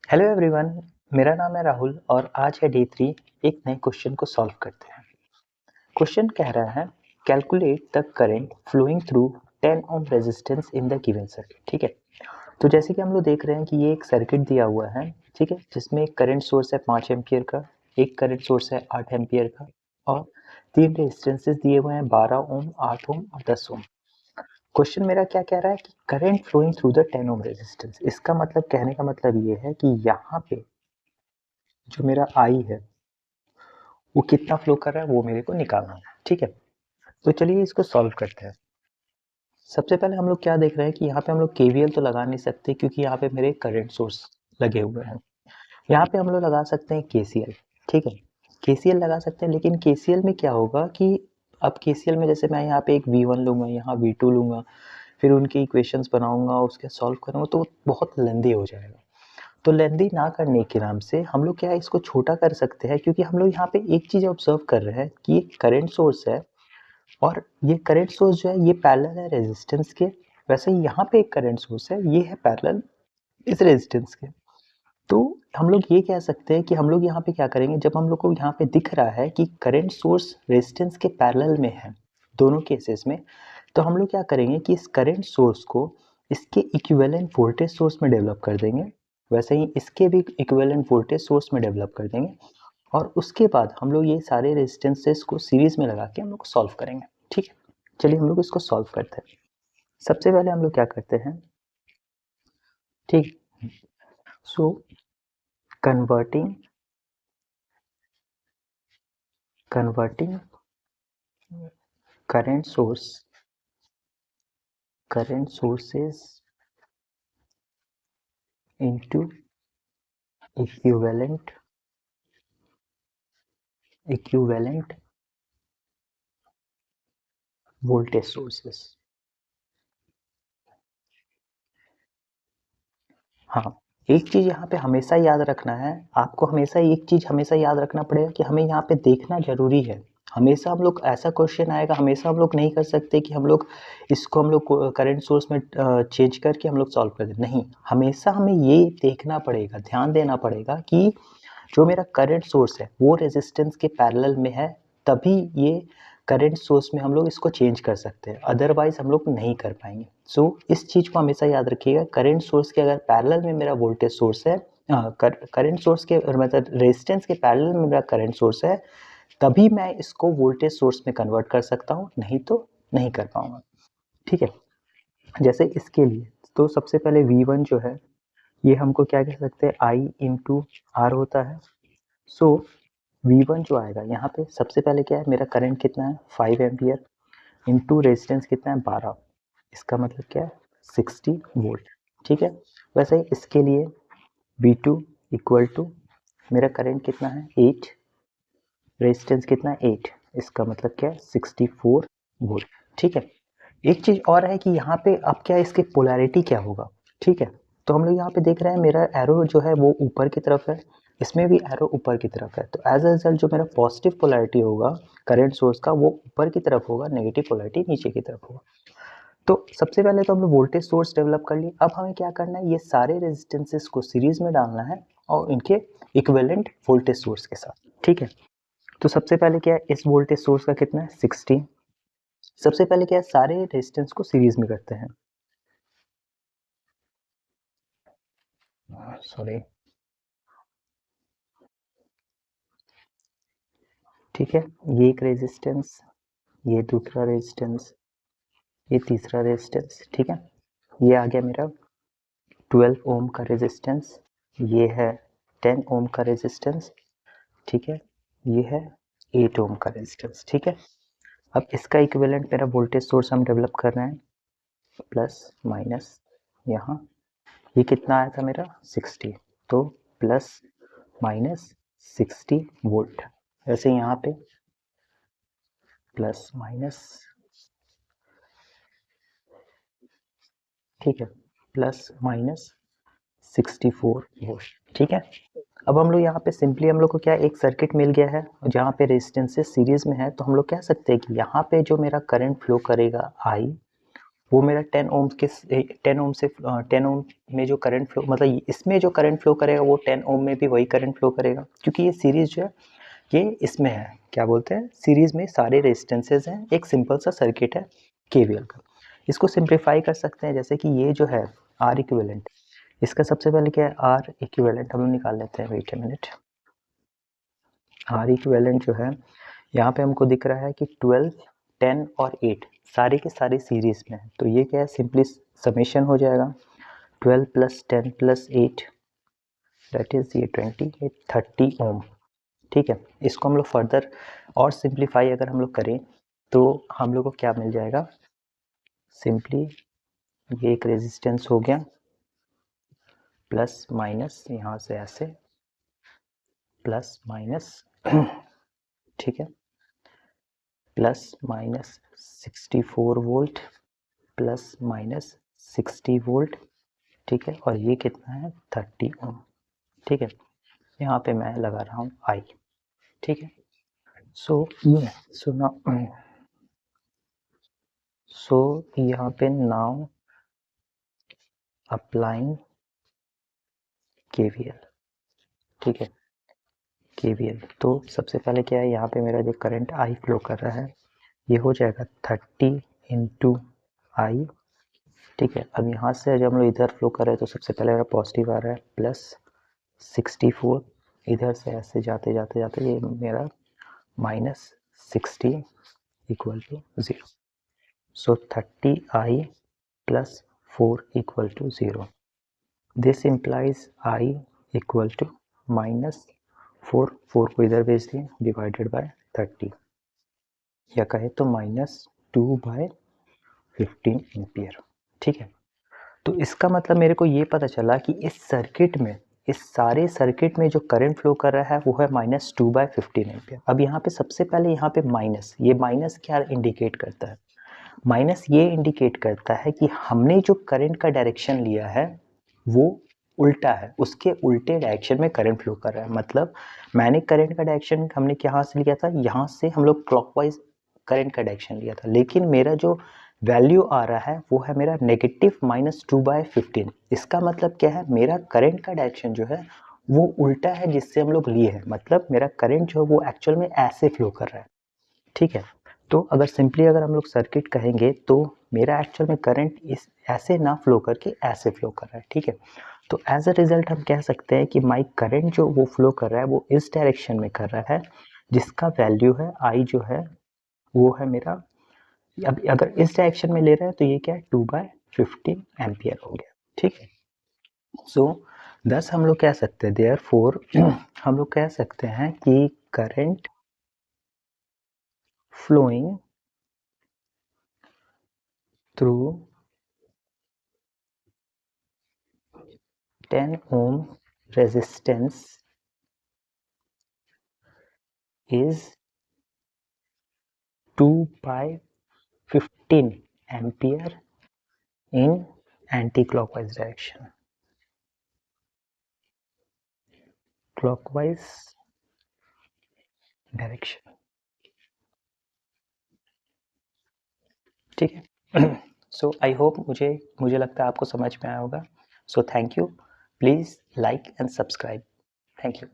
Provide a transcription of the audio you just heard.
Hello everyone, मेरा नाम है राहुल और आज है डे 3। एक नए क्वेश्चन को सॉल्व करते हैं। क्वेश्चन कह रहा है calculate the current flowing through 10 ohm resistance in the given circuit. ठीक है, तो जैसे कि हम लोग देख रहे हैं कि ये एक सर्किट दिया हुआ है, ठीक है, जिसमें एक करंट सोर्स है 5 एम्पियर का, एक करंट सोर्स है 8 एम्पियर का और 3 रेजिस्टेंसेस दिए हुए हैं 12 ओम, 8 ओम और 10 ओम। क्वेश्चन मेरा क्या कह रहा है कि current flowing through the 10 ohm resistance. इसका मतलब कहने का मतलब ये है कि यहाँ पे जो मेरा आई है वो कितना फ्लो कर रहा है वो मेरे को निकालना है। ठीक है, तो चलिए इसको सॉल्व करते हैं। सबसे पहले हम लोग क्या देख रहे हैं कि यहाँ पे हम लोग केवीएल तो लगा नहीं सकते क्योंकि यहाँ पे मेरे करंट सोर्स लगे हुए हैं। यहाँ पे हम लोग लगा सकते हैं केसीएल। ठीक है, केसीएल लगा सकते हैं, लेकिन केसीएल में क्या होगा कि अब केसीएल में जैसे मैं यहाँ पे एक V1 लूँगा, यहाँ V2 लूँगा, फिर उनकी इक्वेशंस बनाऊंगा, उसके सॉल्व करूँगा तो बहुत लेंदी हो जाएगा। तो लेंदी ना करने के नाम से हम लोग क्या इसको छोटा कर सकते हैं, क्योंकि हम लोग यहाँ पे एक चीज़ ऑब्जर्व कर रहे हैं कि ये करंट सोर्स है और ये करंट सोर्स जो है ये पैरेलल है रेजिस्टेंस के। वैसे ही यहाँ पे एक करंट सोर्स है, ये है पैरेलल इस रेजिस्टेंस के। तो हम लोग ये कह सकते हैं कि हम लोग यहाँ पे क्या करेंगे, जब हम लोग को यहाँ पे दिख रहा है कि करंट सोर्स रेजिस्टेंस के पैरेलल में है दोनों केसेस में, तो हम लोग क्या करेंगे कि इस करंट सोर्स को इसके इक्विवेलेंट वोल्टेज सोर्स में डेवलप कर देंगे, वैसे ही इसके भी इक्विवेलेंट वोल्टेज सोर्स में डेवलप कर देंगे और उसके बाद हम लोग ये सारे रेजिस्टेंसेस को सीरीज में लगा के हम लोग सॉल्व करेंगे। ठीक है, चलिए हम लोग इसको सॉल्व करते हैं। सबसे पहले हम लोग क्या करते हैं, ठीक, so converting converting current sources into equivalent voltage sources। हाँ, एक चीज यहाँ पे हमेशा याद रखना है, आपको हमेशा एक चीज हमेशा याद रखना पड़ेगा कि हमें यहाँ पे देखना जरूरी है। हमेशा हम लोग ऐसा क्वेश्चन आएगा, हमेशा हम लोग नहीं कर सकते कि हम लोग इसको हम लोग करंट सोर्स में चेंज करके हम लोग सॉल्व कर दें। नहीं, हमेशा हमें ये देखना पड़ेगा, ध्यान देना पड़ेगा कि जो मेरा करंट सोर्स है वो रेजिस्टेंस के पैरेलल में है, तभी ये करंट सोर्स में हम लोग इसको चेंज कर सकते हैं, अदरवाइज हम लोग नहीं कर पाएंगे। सो इस चीज़ को हमेशा याद रखिएगा, करंट सोर्स के अगर पैरेलल में मेरा वोल्टेज सोर्स है, करंट सोर्स के मतलब रेजिस्टेंस के पैरेलल में मेरा करंट सोर्स है, तभी मैं इसको वोल्टेज सोर्स में कन्वर्ट कर सकता हूँ, नहीं तो नहीं कर पाऊंगा। ठीक है, जैसे इसके लिए तो सबसे पहले V1 जो है ये हमको क्या कह सकते हैं, I इंटू आर होता है। सो V1 जो आएगा यहाँ पे सबसे पहले क्या है, मेरा करंट कितना है 5 एम्पियर इंटू रेजिस्टेंस कितना है 12, इसका मतलब क्या है 60 वोल्ट। ठीक है, वैसे ही इसके लिए V2 इक्वल टू मेरा करंट कितना है 8, रेजिस्टेंस कितना है 8, इसका मतलब क्या है 64 वोल्ट। ठीक है, एक चीज और है कि यहाँ पे अब क्या इसके पोलैरिटी क्या होगा। ठीक है, तो हम लोग यहाँ पे देख रहे हैं मेरा एरो जो है वो ऊपर की तरफ है, इसमें भी एरो ऊपर की तरफ है, तो एज अ रिजल्ट जो मेरा पॉजिटिव पोलैरिटी होगा करंट सोर्स का वो ऊपर की तरफ होगा, नेगेटिव पोलैरिटी नीचे की तरफ होगा। तो सबसे पहले तो हम लोग वोल्टेज सोर्स डेवलप कर लिए, अब हमें क्या करना है, ये सारे रेजिस्टेंसेस को सीरीज में डालना है और इनके इक्विवेलेंट वोल्टेज सोर्स के साथ। ठीक है, तो सबसे पहले क्या है, इस वोल्टेज सोर्स का कितना है 60। सबसे पहले क्या है, सारे रेजिस्टेंस को सीरीज में करते हैं, सॉरी। ठीक है, ये एक रेजिस्टेंस, ये दूसरा रेजिस्टेंस, ये तीसरा रेजिस्टेंस। ठीक है, ये आ गया मेरा 12 ओम का रेजिस्टेंस, ये है 10 ओम का रेजिस्टेंस। ठीक है, ये है 8 ओम का रेजिस्टेंस। ठीक है, अब इसका इक्विवेलेंट मेरा वोल्टेज सोर्स हम डेवलप कर रहे हैं, प्लस माइनस यहाँ, ये कितना आया था मेरा 60, तो प्लस माइनस 60 वोल्ट। ऐसे यहाँ पे प्लस माइनस, ठीक है, प्लस माइनस 64 वोल्ट। ठीक है, अब हम लोग यहाँ पे सिंपली हम लोग को क्या एक सर्किट मिल गया है जहाँ पे रेजिस्टेंसेस सीरीज में है, तो हम लोग कह सकते हैं कि यहाँ पे जो मेरा करंट फ्लो करेगा I, वो मेरा 10 ओम के 10 ओम से 10 ओम में जो करंट फ्लो, मतलब इसमें जो करंट फ्लो करेगा वो 10 ओम में भी वही करंट फ्लो करेगा, क्योंकि ये सीरीज जो है ये इसमें है, क्या बोलते हैं, सीरीज में सारे रेजिस्टेंसेज हैं, एक सिंपल सा सर्किट है केवीएल का। इसको सिंप्लीफाई कर सकते हैं, जैसे कि ये जो है आर इक्विवेलेंट, इसका सबसे पहले क्या है, आर इक्विवेलेंट हम लोग निकाल लेते हैं, wait a minute. R equivalent जो है यहाँ पे हमको दिख रहा है कि 12, 10 और 8 सारे के सारे सीरीज में है, तो ये क्या है, सिंपली समेशन हो जाएगा 12 प्लस 10 प्लस 8, दैट इज ये 20, ये 30 ओम। ठीक है, इसको हम लोग फर्दर और सिंप्लीफाई अगर हम लोग करें तो हम लोग को क्या मिल जाएगा, सिंपली ये एक रेजिस्टेंस हो गया, प्लस माइनस यहाँ से ऐसे, प्लस माइनस ठीक है, plus minus 64 volt, plus minus 60 volt, ठीक है, और ये कितना है 30 ओम। ठीक है, यहाँ पे मैं लगा रहा हूँ आई। ठीक है, सो यहाँ पे नाउ अप्लाइंग केवीएल। ठीक है, केवीएल, तो सबसे पहले क्या है, यहाँ पे मेरा जो करंट आई फ्लो कर रहा है ये हो जाएगा 30 इंटू आई। ठीक है, अब यहाँ से जब हम लोग इधर फ्लो कर रहे हैं तो सबसे पहले मेरा पॉजिटिव आ रहा है, प्लस 64, इधर से ऐसे जाते जाते जाते ये मेरा minus 60 equal to 0। So 30 I plus 4 equal to 0। This implies I equal to minus 4 को इधर भेज दिए, डिवाइडेड बाय 30, या कहे तो -2/15 एम्पियर। ठीक है, तो इसका मतलब मेरे को ये पता चला कि इस सर्किट में, इस सारे सर्किट में जो करंट फ्लो कर रहा है वो है -2/15 एम्पियर। अब यहाँ पे सबसे पहले यहाँ पे माइनस, ये माइनस क्या इंडिकेट करता है, माइनस ये इंडिकेट करता है कि हमने जो करंट का डायरेक्शन लिया है वो उल्टा है, उसके उल्टे डायरेक्शन में करंट फ्लो कर रहा है। मतलब मैंने करंट का डायरेक्शन हमने कहाँ से लिया था, यहाँ से हम लोग क्लॉकवाइज करंट का डायरेक्शन लिया था, लेकिन मेरा जो वैल्यू आ रहा है वो है मेरा -2/15। इसका मतलब क्या है, मेरा करंट का डायरेक्शन जो है वो उल्टा है जिससे हम लोग लिए हैं, मतलब मेरा करंट जो है वो एक्चुअल में ऐसे फ्लो कर रहा है। ठीक है, तो अगर सिंपली अगर हम लोग सर्किट कहेंगे तो मेरा एक्चुअल में करंट इस ऐसे ना फ्लो करके ऐसे फ्लो कर रहा है। ठीक है, तो एज अ रिजल्ट हम कह सकते हैं कि माई करंट जो वो फ्लो कर रहा है वो इस डायरेक्शन में कर रहा है, जिसका वैल्यू है आई जो है वो है मेरा, अब अगर इस डायरेक्शन में ले रहा है तो ये क्या है 2/15 एम्पियर हो गया। ठीक है, सो thus हम लोग कह सकते हैं देयरफॉर हम लोग कह सकते हैं कि current flowing through 10 ohm resistance is 2/15 ampere in anti-clockwise direction. Clockwise direction. ठीक है, सो आई होप मुझे लगता है आपको समझ में आया होगा। So thank you, please like and subscribe. Thank you.